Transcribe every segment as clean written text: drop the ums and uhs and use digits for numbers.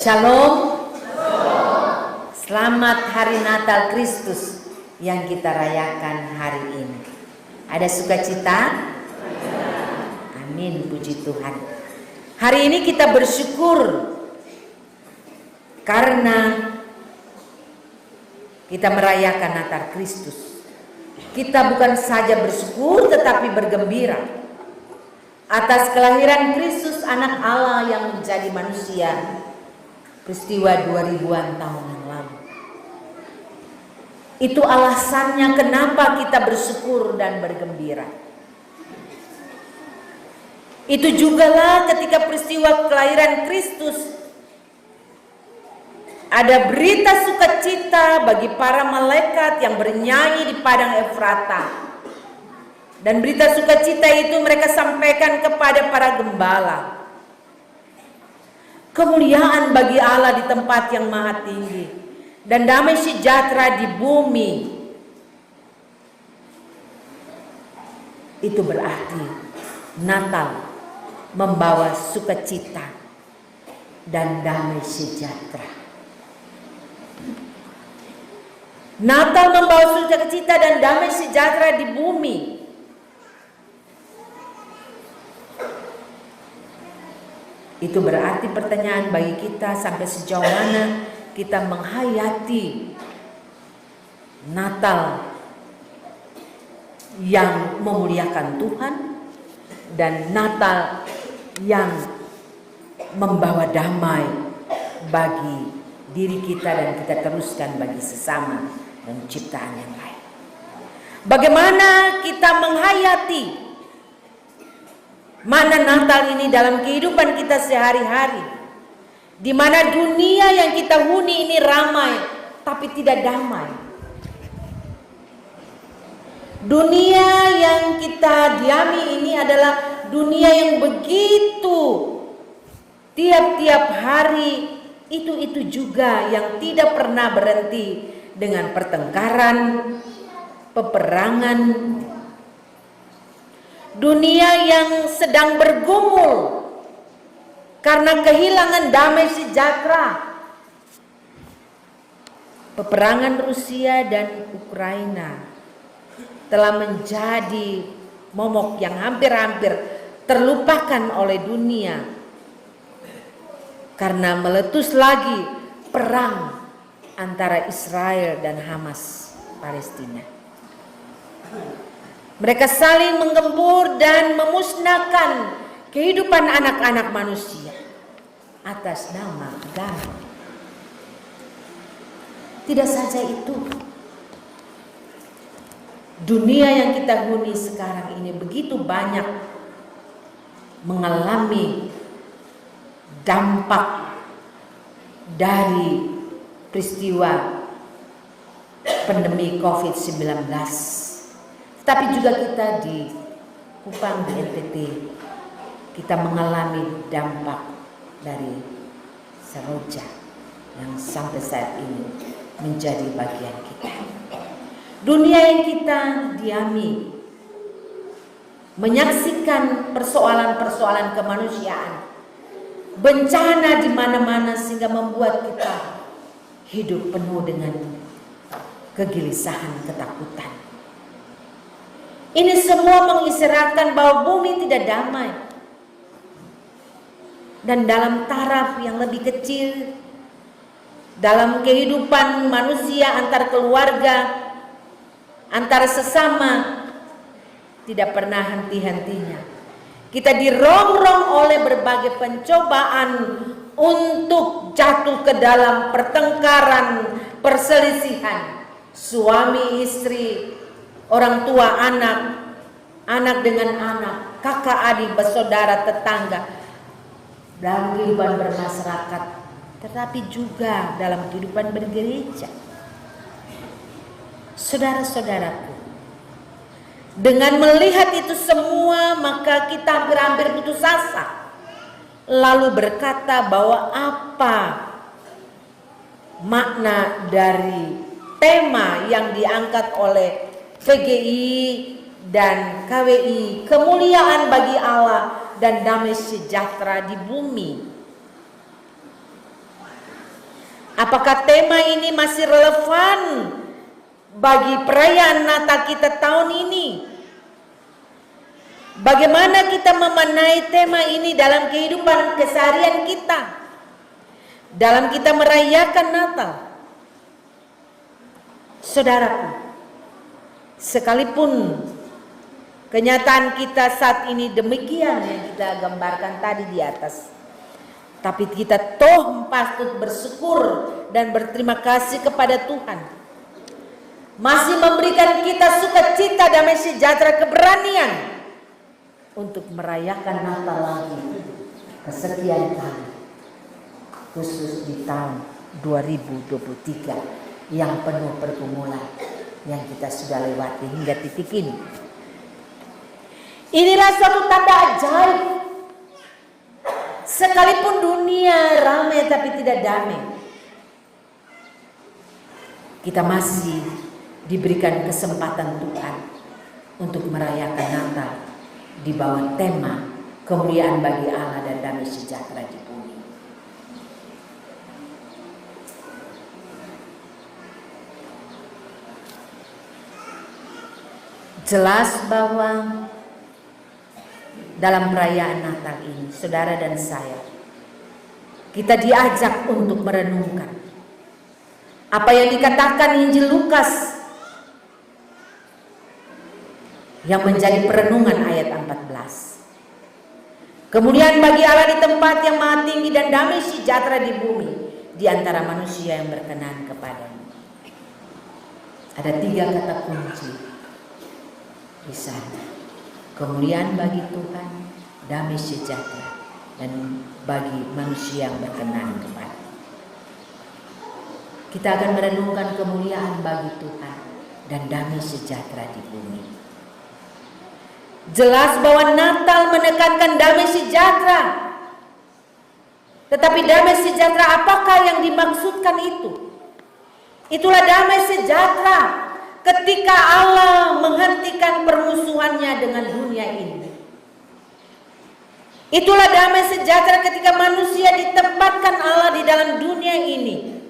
Shalom. Selamat Hari Natal Kristus yang kita rayakan hari ini. Ada sukacita? Amin, puji Tuhan. Hari ini kita bersyukur karena kita merayakan Natal Kristus. Kita bukan saja bersyukur tetapi bergembira atas kelahiran Kristus, anak Allah yang menjadi manusia, peristiwa 2000-an tahun yang lalu. Itu alasannya kenapa kita bersyukur dan bergembira. Itu jugalah ketika peristiwa kelahiran Kristus ada berita sukacita bagi para malaikat yang bernyanyi di padang Efrata. Dan berita sukacita itu mereka sampaikan kepada para gembala. Kemuliaan bagi Allah di tempat yang maha tinggi, dan damai sejahtera di bumi. Itu berarti Natal membawa sukacita dan damai sejahtera. Natal membawa sukacita dan damai sejahtera di bumi. Itu berarti pertanyaan bagi kita, sampai sejauh mana kita menghayati Natal yang memuliakan Tuhan dan Natal yang membawa damai bagi diri kita dan kita teruskan bagi sesama dan ciptaan yang lain. Bagaimana kita menghayati mana Natal ini dalam kehidupan kita sehari-hari, di mana dunia yang kita huni ini ramai tapi tidak damai. Dunia yang kita diami ini adalah dunia yang begitu tiap-tiap hari itu juga yang tidak pernah berhenti dengan pertengkaran, peperangan. Dunia yang sedang bergumul karena kehilangan damai sejahtera. Peperangan Rusia dan Ukraina telah menjadi momok yang hampir-hampir terlupakan oleh dunia karena meletus lagi perang antara Israel dan Hamas Palestina. Mereka saling menggempur dan memusnahkan kehidupan anak-anak manusia atas nama agama. Tidak saja itu, dunia yang kita huni sekarang ini begitu banyak mengalami dampak dari peristiwa pandemi COVID-19. Tapi juga kita di Kupang, di NTT, kita mengalami dampak dari Seroja yang sampai saat ini menjadi bagian kita. Dunia yang kita diami menyaksikan persoalan-persoalan kemanusiaan, bencana di mana-mana sehingga membuat kita hidup penuh dengan kegelisahan, ketakutan. Ini semua mengisyaratkan bahwa bumi tidak damai. Dan dalam taraf yang lebih kecil, dalam kehidupan manusia antar keluarga, antara sesama, tidak pernah henti-hentinya. Kita dirongrong oleh berbagai pencobaan untuk jatuh ke dalam pertengkaran, perselisihan suami istri, orang tua anak, anak dengan anak, kakak adik, bersaudara, tetangga, dalam kehidupan bermasyarakat, tetapi juga dalam kehidupan bergereja. Saudara-saudaraku, dengan melihat itu semua, maka kita hampir putus asa, lalu berkata bahwa apa makna dari tema yang diangkat oleh PGI dan KWI, kemuliaan bagi Allah dan damai sejahtera di bumi. Apakah tema ini masih relevan bagi perayaan Natal kita tahun ini? Bagaimana kita memaknai tema ini dalam kehidupan keseharian kita, dalam kita merayakan Natal? Saudaraku, sekalipun kenyataan kita saat ini demikian yang kita gambarkan tadi di atas, tapi kita toh patut bersyukur dan berterima kasih kepada Tuhan, masih memberikan kita sukacita, damai sejahtera, keberanian untuk merayakan Natal lagi kesekian kali, khusus di tahun 2023 yang penuh pergumulan yang kita sudah lewati hingga titik ini. Inilah suatu tanda ajaib. Sekalipun dunia ramai tapi tidak damai, kita masih diberikan kesempatan Tuhan untuk merayakan Natal di bawah tema kemuliaan bagi Allah dan damai sejahtera di bumi. Jelas bahwa dalam perayaan Natal ini, saudara dan saya, kita diajak untuk merenungkan apa yang dikatakan Injil Lukas yang menjadi perenungan ayat 14. Kemuliaan bagi Allah di tempat yang maha tinggi dan damai sejahtera di bumi di antara manusia yang berkenan kepadanya. Ada 3 kata kunci di sana. Kemuliaan bagi Tuhan, damai sejahtera, dan bagi manusia yang berkenan kepada. Kita akan merenungkan kemuliaan bagi Tuhan dan damai sejahtera di bumi. Jelas bahwa Natal menekankan damai sejahtera. Tetapi damai sejahtera apakah yang dimaksudkan itu? Itulah damai sejahtera ketika Allah menghentikan permusuhannya dengan dunia ini. Itulah damai sejahtera ketika manusia ditempatkan Allah di dalam dunia ini,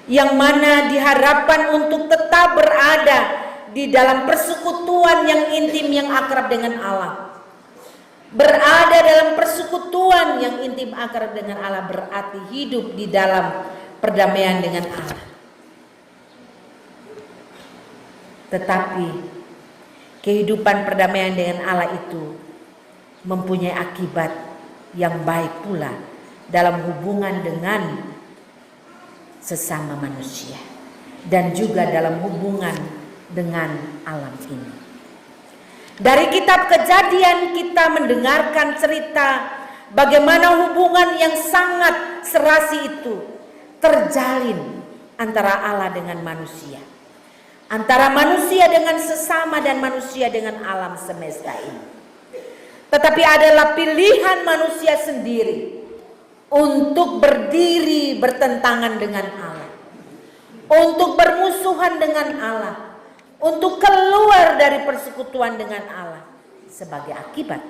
yang mana diharapkan untuk tetap berada di dalam persekutuan yang intim, yang akrab dengan Allah. Berada dalam persekutuan yang intim akrab dengan Allah berarti hidup di dalam perdamaian dengan Allah. Tetapi kehidupan perdamaian dengan Allah itu mempunyai akibat yang baik pula dalam hubungan dengan sesama manusia dan juga dalam hubungan dengan alam ini. Dari kitab Kejadian kita mendengarkan cerita bagaimana hubungan yang sangat serasi itu terjalin antara Allah dengan manusia, antara manusia dengan sesama dan manusia dengan alam semesta ini. Tetapi adalah pilihan manusia sendiri untuk berdiri bertentangan dengan Allah, untuk bermusuhan dengan Allah, untuk keluar dari persekutuan dengan Allah. Sebagai akibat,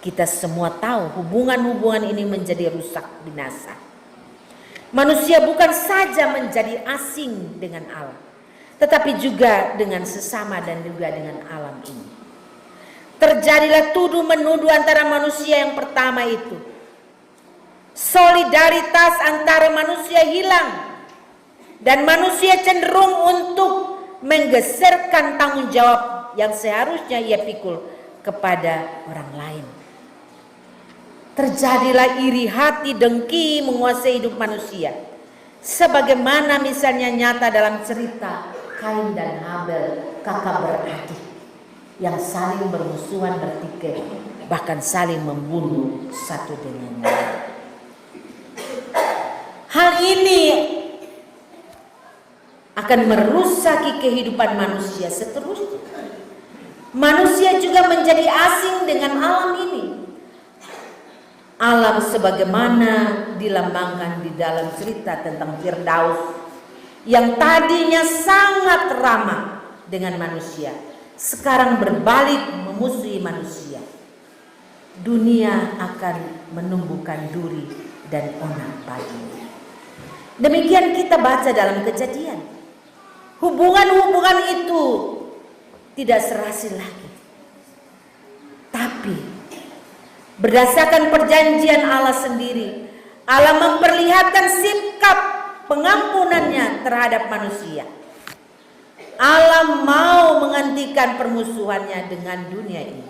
kita semua tahu hubungan-hubungan ini menjadi rusak, binasa. Manusia bukan saja menjadi asing dengan Allah, tetapi juga dengan sesama dan juga dengan alam ini. Terjadilah tuduh menuduh antara manusia. Yang pertama itu, solidaritas antara manusia hilang, dan manusia cenderung untuk menggeserkan tanggung jawab yang seharusnya ia pikul kepada orang lain. Terjadilah iri hati, dengki menguasai hidup manusia. Sebagaimana misalnya nyata dalam cerita Kain dan Habel, kakak beradik yang saling bermusuhan, bertikai, bahkan saling membunuh satu dengan lain. Hal ini akan merusaki kehidupan manusia seterusnya. Manusia juga menjadi asing dengan alam ini. Alam sebagaimana dilambangkan di dalam cerita tentang Firdaus yang tadinya sangat ramah dengan manusia, sekarang berbalik memusuhi manusia. Dunia akan menumbuhkan duri dan onak baginya. Demikian kita baca dalam Kejadian. Hubungan-hubungan itu tidak serasi lagi. Tapi berdasarkan perjanjian Allah sendiri, Allah memperlihatkan sikap pengampunannya terhadap manusia. Allah mau menghentikan permusuhannya dengan dunia ini.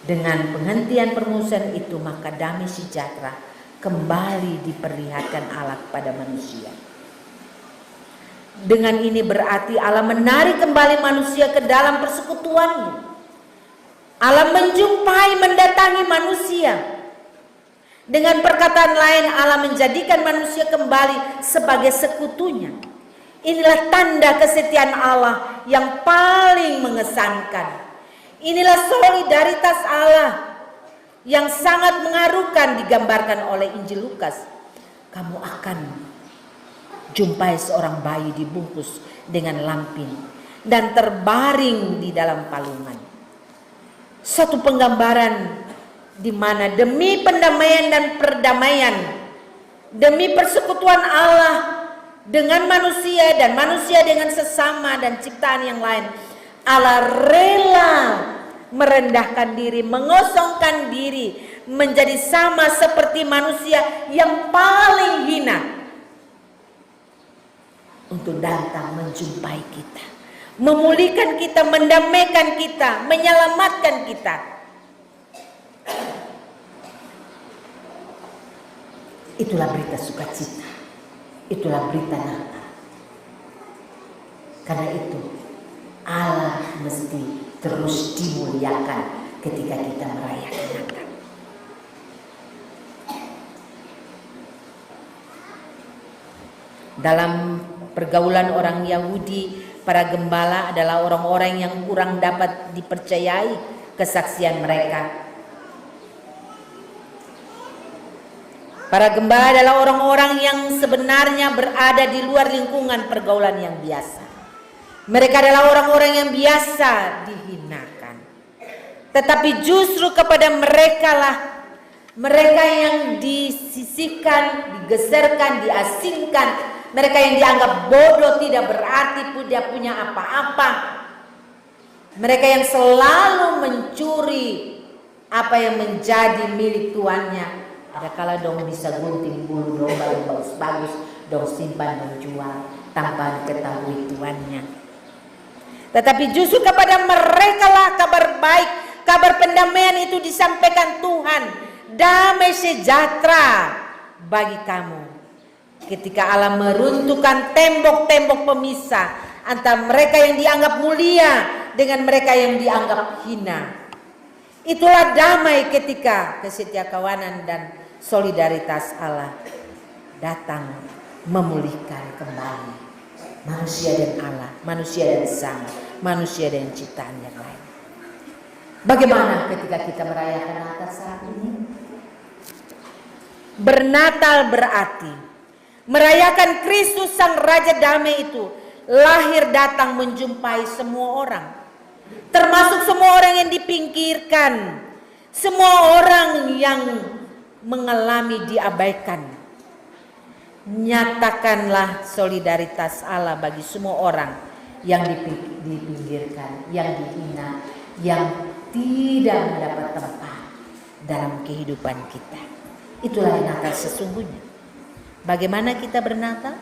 Dengan penghentian permusuhan itu, maka damai sejahtera kembali diperlihatkan Allah kepada manusia. Dengan ini berarti Allah menarik kembali manusia ke dalam persekutuannya. Allah menjumpai, mendatangi manusia. Dengan perkataan lain, Allah menjadikan manusia kembali sebagai sekutunya. Inilah tanda kesetiaan Allah yang paling mengesankan. Inilah solidaritas Allah yang sangat mengharukan digambarkan oleh Injil Lukas. Kamu akan jumpai seorang bayi dibungkus dengan lampin dan terbaring di dalam palungan. Satu penggambaran di mana demi pendamaian dan perdamaian, demi persekutuan Allah dengan manusia dan manusia dengan sesama dan ciptaan yang lain, Allah rela merendahkan diri, mengosongkan diri, menjadi sama seperti manusia yang paling hina untuk datang menjumpai kita, memulihkan kita, mendamaikan kita, menyelamatkan kita. Itulah berita sukacita, itulah berita Natal. Karena itu Allah mesti terus dimuliakan ketika kita merayakan Natal. Dalam pergaulan orang Yahudi, para gembala adalah orang-orang yang kurang dapat dipercayai kesaksian mereka. Para gembala adalah orang-orang yang sebenarnya berada di luar lingkungan pergaulan yang biasa. Mereka adalah orang-orang yang biasa dihinakan. Tetapi justru kepada mereka yang disisihkan, digeserkan, diasingkan, mereka yang dianggap bodoh, tidak berarti, tidak punya apa-apa, mereka yang selalu mencuri apa yang menjadi milik tuannya. Ada kala dong bisa gunting bulu domba yang bagus-bagus, dong simpan dan jual tanpa diketahui tuannya. Tetapi justru kepada mereka lah kabar baik, kabar pendamaian itu disampaikan Tuhan. Damai sejahtera bagi kamu. Ketika Allah meruntuhkan tembok-tembok pemisah antara mereka yang dianggap mulia dengan mereka yang dianggap hina. Itulah damai ketika kesetiakawanan dan solidaritas Allah datang memulihkan kembali manusia dan Allah, manusia dan sama, manusia dan ciptaan yang lain. Bagaimana ketika kita merayakan Natal saat ini? Bernatal berarti merayakan Kristus Sang Raja Damai itu lahir datang menjumpai semua orang, termasuk semua orang yang dipinggirkan, semua orang yang mengalami diabaikan. Nyatakanlah solidaritas Allah bagi semua orang yang dipinggirkan, yang dihina, yang tidak mendapat tempat dalam kehidupan kita. Itulah Natal sesungguhnya. Bagaimana kita bernatal?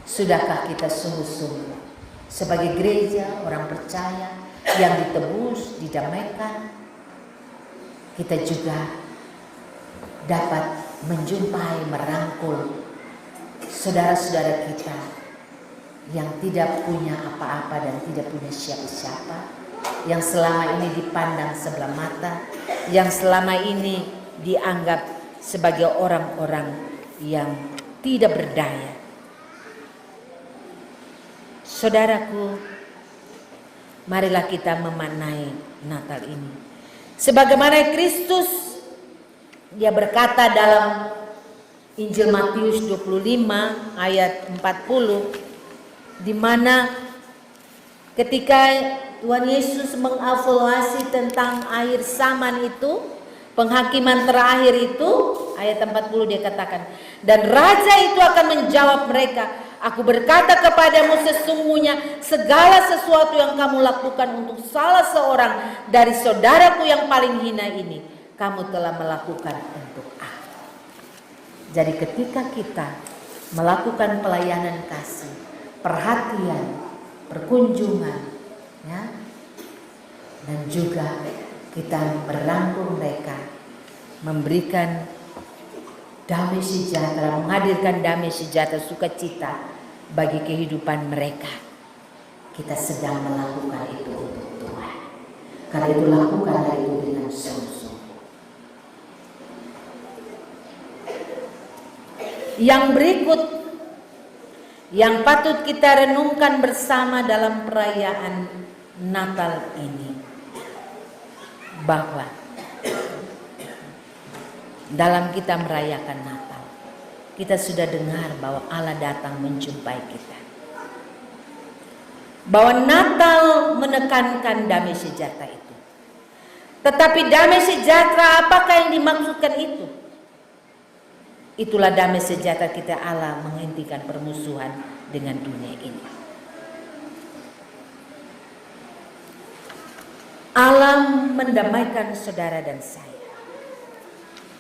Sudahkah kita sungguh-sungguh sebagai gereja, orang percaya yang ditebus, didamaikan, kita juga dapat menjumpai, merangkul saudara-saudara kita yang tidak punya apa-apa dan tidak punya siapa-siapa, yang selama ini dipandang sebelah mata, yang selama ini dianggap sebagai orang-orang yang tidak berdaya. Saudaraku, marilah kita memaknai Natal ini sebagaimana Kristus, Dia berkata dalam Injil Matius 25 ayat 40, di mana ketika Tuhan Yesus mengevaluasi tentang akhir zaman itu, penghakiman terakhir itu, ayat 40 dia katakan, dan raja itu akan menjawab mereka, aku berkata kepadamu sesungguhnya segala sesuatu yang kamu lakukan untuk salah seorang dari saudaraku yang paling hina ini, kamu telah melakukan untuk aku. Jadi ketika kita melakukan pelayanan kasih, perhatian, perkunjungan, ya, dan juga kita merangkul mereka, memberikan damai sejahtera, menghadirkan damai sejahtera, sukacita bagi kehidupan mereka. Kita sedang melakukan itu untuk Tuhan. Karena itu lakukanlah itu dengan sungguh-sungguh. Yang berikut yang patut kita renungkan bersama dalam perayaan Natal ini, bahwa dalam kita merayakan Natal, kita sudah dengar bahwa Allah datang menjumpai kita. Bahwa Natal menekankan damai sejahtera itu. Tetapi damai sejahtera apakah yang dimaksudkan itu? Itulah damai sejahtera kita, Allah menghentikan permusuhan dengan dunia ini. Allah mendamaikan saudara dan saya.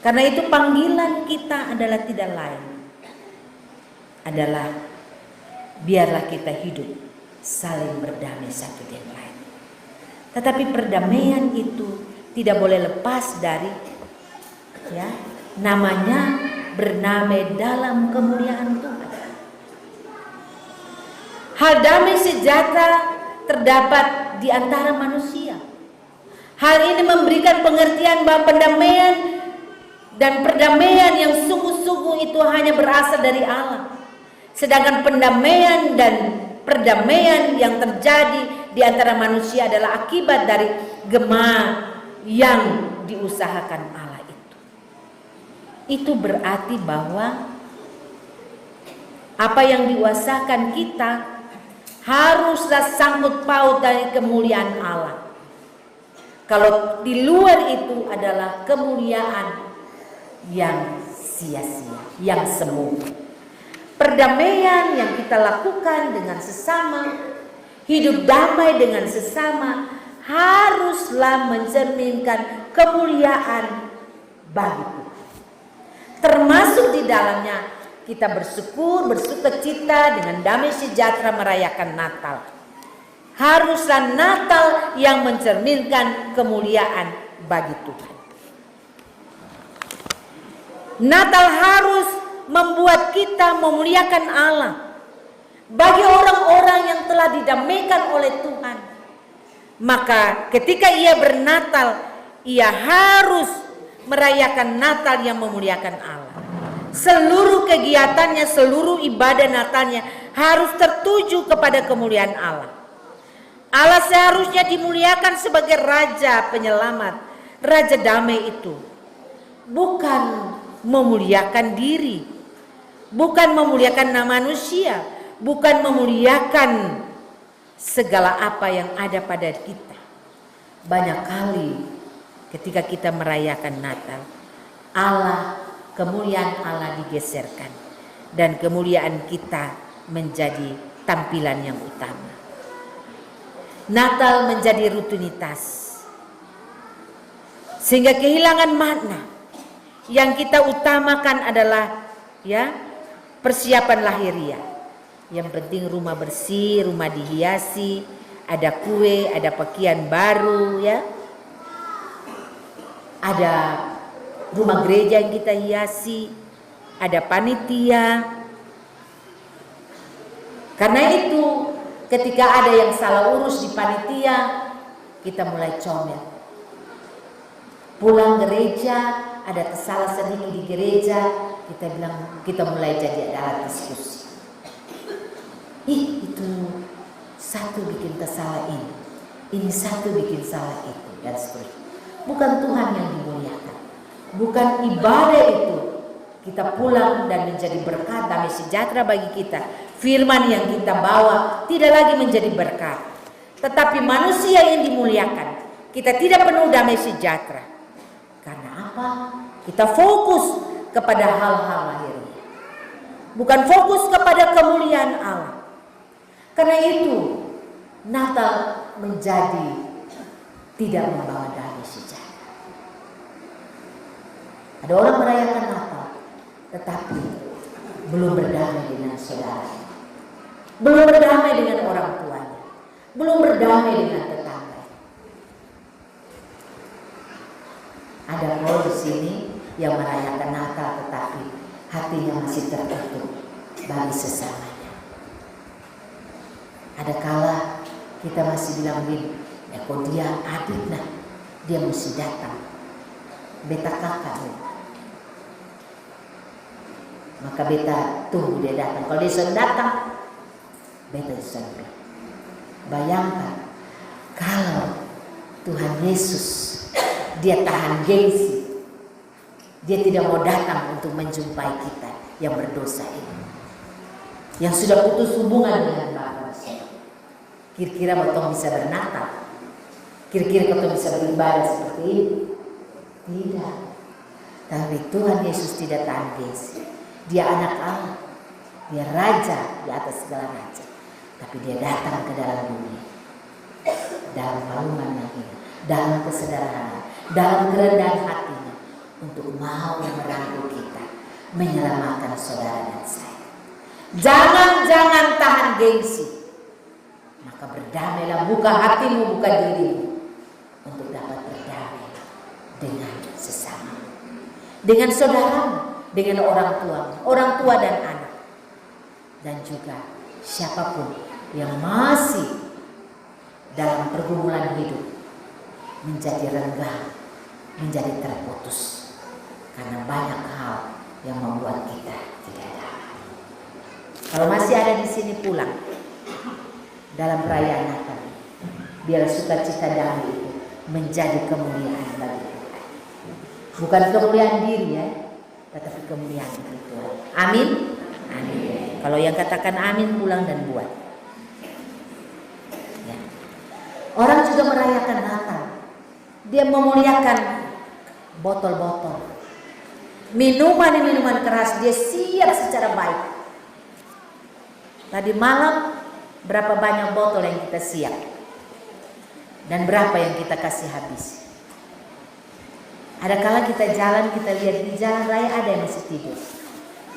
Karena itu panggilan kita adalah tidak lain, adalah biarlah kita hidup saling berdamai satu dengan lain. Tetapi perdamaian itu tidak boleh lepas dari, ya, namanya bernamai dalam kemuliaan Tuhan. Hal damai sejahtera terdapat di antara manusia. Hal ini memberikan pengertian bahwa pendamaian dan perdamaian yang sungguh-sungguh itu hanya berasal dari Allah. Sedangkan pendamaian dan perdamaian yang terjadi di antara manusia adalah akibat dari gema yang diusahakan Allah itu. Itu berarti bahwa apa yang diusahakan kita haruslah sangkut paut dari kemuliaan Allah. Kalau di luar itu adalah kemuliaan yang sia-sia, yang semu. Perdamaian yang kita lakukan dengan sesama, hidup damai dengan sesama, haruslah mencerminkan kemuliaan bagi Tuhan. Termasuk di dalamnya kita bersyukur, bersukacita dengan damai sejahtera merayakan Natal. Haruslah Natal yang mencerminkan kemuliaan bagi Tuhan. Natal harus membuat kita memuliakan Allah. Bagi orang-orang yang telah didamaikan oleh Tuhan, maka ketika ia bernatal, ia harus merayakan Natal yang memuliakan Allah. Seluruh kegiatannya, seluruh ibadah Natalnya harus tertuju kepada kemuliaan Allah. Allah seharusnya dimuliakan sebagai Raja Penyelamat, Raja Damai itu. Bukan memuliakan diri, bukan memuliakan nama manusia, bukan memuliakan segala apa yang ada pada kita. Banyak kali ketika kita merayakan Natal, Allah, kemuliaan Allah digeserkan dan kemuliaan kita menjadi tampilan yang utama. Natal menjadi rutinitas sehingga kehilangan makna. Yang kita utamakan adalah, ya, persiapan lahiriah. Yang penting rumah bersih, rumah dihiasi, ada kue, ada pakaian baru, ya. Ada rumah gereja yang kita hiasi, ada panitia. Karena itu ketika ada yang salah urus di panitia, kita mulai comel. Pulang gereja, ada kesalahan sedikit di gereja, kita bilang, kita mulai jadi ada diskusi. Itu satu bikin kesalahan ini satu bikin salah itu, dan seterusnya. Bukan Tuhan yang dimuliakan, bukan ibadah itu. Kita pulang dan menjadi berkat, damai sejahtera bagi kita. Firman yang kita bawa tidak lagi menjadi berkat. tetapi manusia yang dimuliakan. Kita tidak penuh damai sejahtera. Karena apa? Kita fokus kepada hal-hal lahiriah, bukan fokus kepada kemuliaan Allah. Karena itu Natal menjadi tidak membawa damai sejahtera. Ada orang merayakan Natal, tetapi belum berdamai dengan saudara, belum berdamai dengan orang tuanya, belum berdamai dengan tetangga. Ada orang di sini yang merayakan Natal, tetapi hatinya masih tertutup bagi sesamanya. Ada kala kita masih bilang begini, ya kok dia adik nah, dia mesti datang, beta kakak nih. Maka beta tunggu dia datang. Kalau dia sudah datang, beta sampai. Bayangkan kalau Tuhan Yesus dia tahan gengsi, dia tidak mau datang untuk menjumpai kita yang berdosa ini, yang sudah putus hubungan dengan Bapa. Kira-kira betul bisa bernatal? Kira-kira betul bisa beribadah seperti ini? Tidak. Tapi Tuhan Yesus tidak tahan gengsi. Dia anak Allah, dia raja di atas segala raja. Tapi dia datang ke dalam dunia, dalam palungan ini, dalam kesederhanaan, dalam kerendahan hatinya, untuk mau merangkul kita, menyelamatkan saudara dan saya. Jangan tahan gengsi, maka berdamailah, buka hatimu, buka dirimu, untuk dapat berdamai dengan sesama, dengan saudaramu, dengan orang tua dan anak, dan juga siapapun yang masih dalam pergumulan hidup menjadi renggang, menjadi terputus karena banyak hal yang membuat kita tidak damai. Kalau masih ada di sini, pulang dalam perayaan Natal, biar sukacita damai itu menjadi kemuliaan bagi Tuhan, bukan kemuliaan diri ya, tetapi kemuliaan bagi Tuhan. Amin. Amin. Kalau yang katakan amin, pulang dan buat. Ya. Orang juga merayakan Natal. Dia memuliakan botol-botol, minuman keras. Dia siap secara baik. Tadi malam berapa banyak botol yang kita siap, dan berapa yang kita kasih habis. Ada kala kita jalan, kita lihat di jalan raya ada yang masih tidur.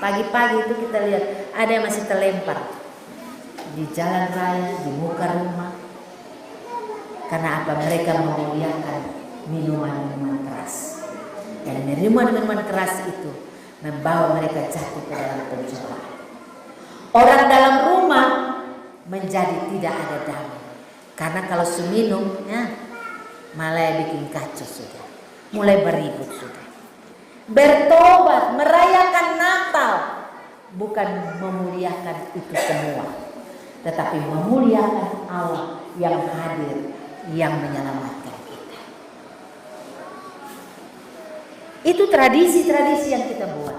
Pagi-pagi itu kita lihat ada yang masih terlempar di jalan raya, di muka rumah. Karena apa? Mereka memuliakan minuman keras. Dan minuman keras itu membawa mereka jatuh ke dalam pencobaan. Orang dalam rumah menjadi tidak ada damai. Karena kalau seminum, ya, malah bikin kacau sudah. Mulai beribut sudah. Bertobat, merayakan Natal, bukan memuliakan itu semua, tetapi memuliakan Allah yang hadir, yang menyelamatkan kita. Itu tradisi-tradisi yang kita buat.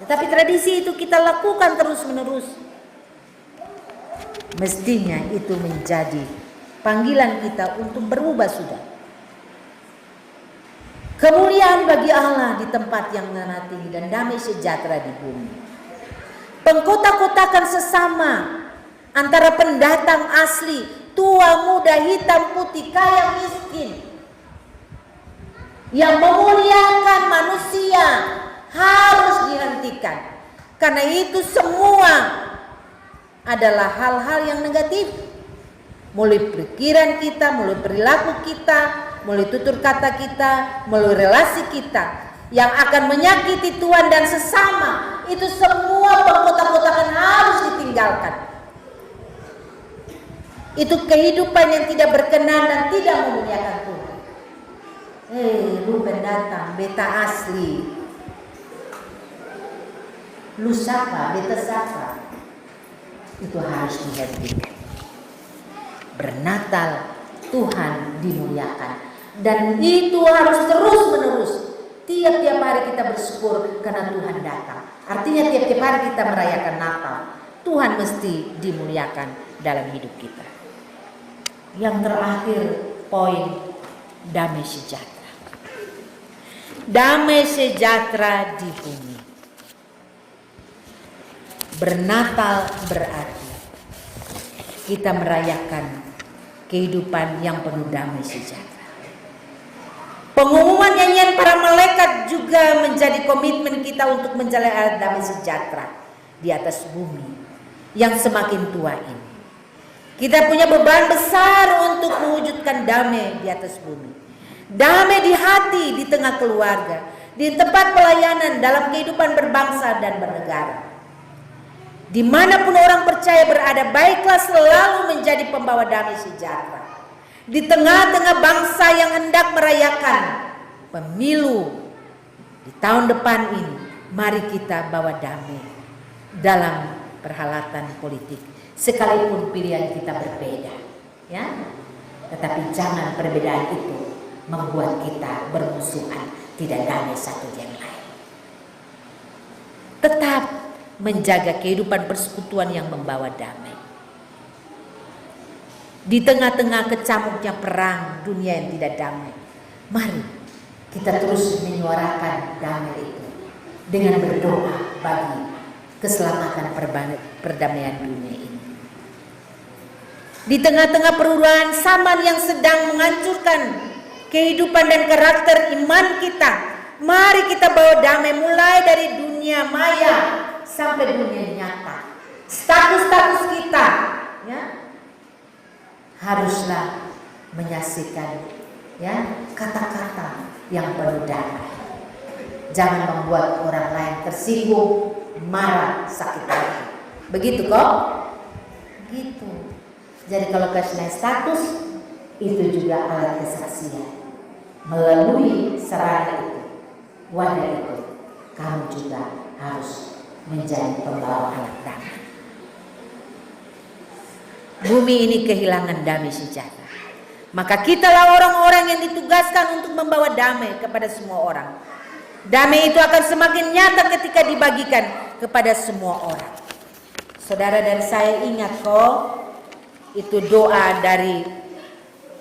Tetapi tradisi itu kita lakukan terus-menerus. Mestinya itu menjadi panggilan kita untuk berubah sudah. Kemuliaan bagi Allah di tempat yang maha tinggi dan damai sejahtera di bumi. Pengkotak-kotakan sesama antara pendatang asli, tua, muda, hitam, putih, kaya, miskin, yang memuliakan manusia harus dihentikan. Karena itu semua adalah hal-hal yang negatif. Mulai pikiran kita, mulai perilaku kita, mulai tutur kata kita, melalui relasi kita yang akan menyakiti Tuhan dan sesama. Itu semua pengkotak-kotakan harus ditinggalkan. Itu kehidupan yang tidak berkenan dan tidak memuliakan Tuhan. Lu pendatang, beta asli. Lu siapa, beta siapa? Itu harus dihentikan. Bernatal, Tuhan dimuliakan, dan itu harus terus menerus. Tiap-tiap hari kita bersyukur karena Tuhan datang. Artinya tiap-tiap hari kita merayakan Natal, Tuhan mesti dimuliakan dalam hidup kita. Yang terakhir, poin damai sejahtera. Damai sejahtera di bumi. Bernatal berarti kita merayakan kehidupan yang penuh damai sejahtera. Pengumuman nyanyian para malaikat juga menjadi komitmen kita untuk menjalani damai sejahtera di atas bumi yang semakin tua ini. Kita punya beban besar untuk mewujudkan damai di atas bumi. Damai di hati, di tengah keluarga, di tempat pelayanan, dalam kehidupan berbangsa dan bernegara. Dimanapun orang percaya berada, baiklah selalu menjadi pembawa damai sejahtera. Di tengah-tengah bangsa yang hendak merayakan pemilu di tahun depan ini, mari kita bawa damai dalam perhelatan politik. Sekalipun pilihan kita berbeda, ya, tetapi jangan perbedaan itu membuat kita bermusuhan, tidak damai satu yang lain. Tetap menjaga kehidupan persekutuan yang membawa damai. Di tengah-tengah kecamuknya perang dunia yang tidak damai, mari kita terus menyuarakan damai itu dengan berdoa bagi keselamatan perdamaian dunia ini. Di tengah-tengah perubahan zaman yang sedang menghancurkan kehidupan dan karakter iman kita, mari kita bawa damai mulai dari dunia maya sampai dunia nyata. Status-status kita, ya, haruslah menyaksikan, ya, kata-kata yang penuh damai. Jangan membuat orang lain tersinggung, marah, sakit hati. Begitu kok? Gitu. Jadi kalau kasih status, itu juga alat kesaksian. Melalui sarana itu, wadah itu, kamu juga harus menjadi pembawa alat damai. Bumi ini kehilangan damai sejahtera. Maka kitalah orang-orang yang ditugaskan untuk membawa damai kepada semua orang. Damai itu akan semakin nyata ketika dibagikan kepada semua orang. Saudara dan saya ingat kok, itu doa dari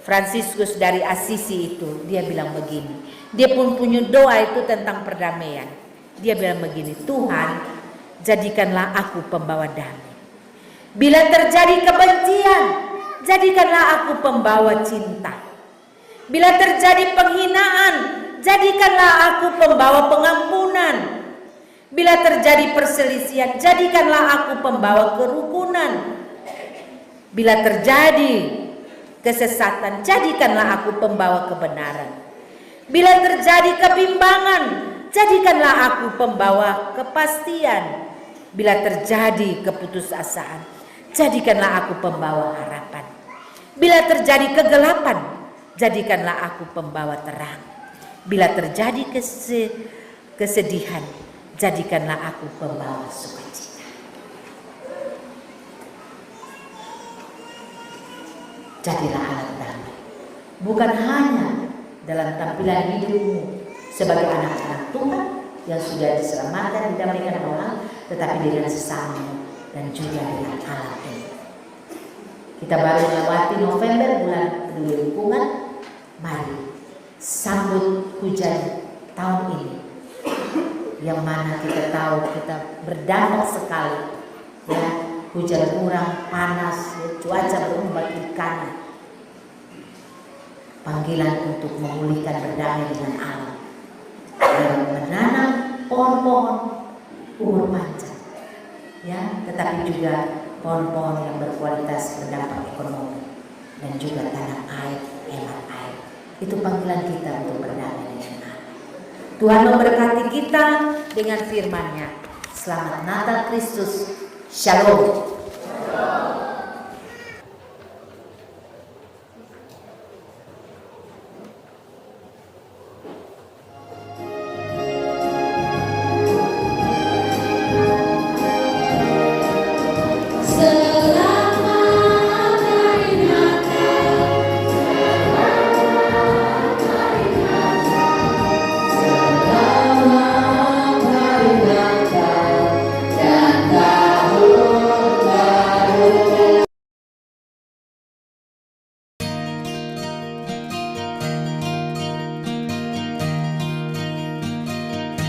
Fransiskus dari Assisi itu. Dia bilang begini. Dia pun punya doa itu tentang perdamaian. Dia bilang begini, Tuhan, jadikanlah aku pembawa damai. Bila terjadi kebencian, jadikanlah aku pembawa cinta. Bila terjadi penghinaan, jadikanlah aku pembawa pengampunan. Bila terjadi perselisihan, jadikanlah aku pembawa kerukunan. Bila terjadi kesesatan, jadikanlah aku pembawa kebenaran. Bila terjadi kebimbangan, jadikanlah aku pembawa kepastian. Bila terjadi keputusasaan, jadikanlah aku pembawa harapan. Bila terjadi kegelapan, jadikanlah aku pembawa terang. Bila terjadi kesedihan, jadikanlah aku pembawa sukacita. Jadilah alat damai. Bukan hanya dalam tampilan hidupmu sebagai anak-anak Tuhan yang sudah diselamatkan, didamaikan Allah, tetapi dengan sesamamu dan juga dengan alam ini. Kita baru melewati November, bulan peduli lingkungan. Mari sambut hujan tahun ini, yang mana kita tahu kita berdampak sekali, ya, hujan kurang, panas, ya, cuaca berubah kiri kanan. Panggilan untuk memulihkan berdamai dengan alam, dan menanam pohon-pohon umur panjang, ya, tetapi juga pohon-pohon yang berkualitas berdampak ekonomi, dan juga tanam air, hemat air. Itu panggilan kita untuk berdamai dengan alam. Tuhan memberkati kita dengan firman-Nya. Selamat Natal Kristus. Shalom.